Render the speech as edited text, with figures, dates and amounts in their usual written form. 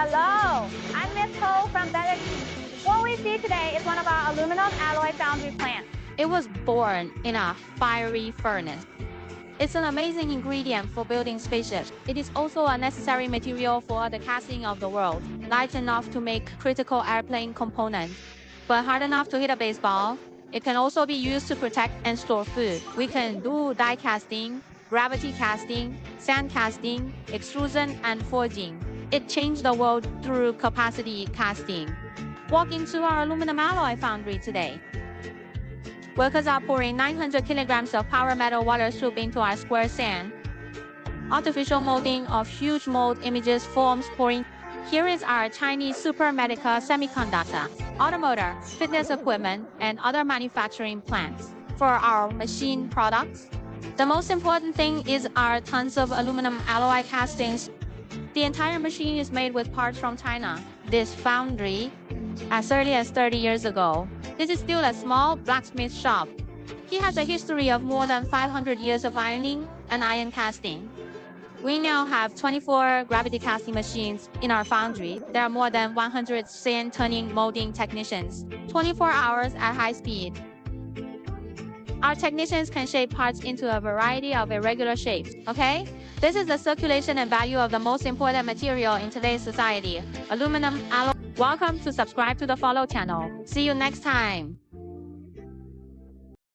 Hello, I'm Miss Cole from BBest. What we see today is one of our aluminum alloy foundry plants. It was born in a fiery furnace. It's an amazing ingredient for building spaceships. It is also a necessary material for the casting of the world, light enough to make critical airplane components, but hard enough to hit a baseball. It can also be used to protect and store food. We can do die casting, gravity casting, sand casting, extrusion, and forging. It changed the world through capacity casting. Walk into our aluminum alloy foundry today. Workers are pouring 900 kilograms of power metal water soup into our square sand. Artificial molding of huge mold images forms pouring. Here is our Chinese Supermedica semiconductor, automotive, fitness equipment, and other manufacturing plants. For our machine products, the most important thing is our tons of aluminum alloy castings. The entire machine is made with parts from China. This foundry, as early as 30 years ago, this is still a small blacksmith shop. He has a history of more than 500 years of ironing and iron casting. We now have 24 gravity casting machines in our foundry. There are more than 100 sand turning molding technicians, 24 hours at high speed. Our technicians can shape parts into a variety of irregular shapes, okay? This is the circulation and value of the most important material in today's society, aluminum alloy. Welcome to subscribe to the Follow channel. See you next time.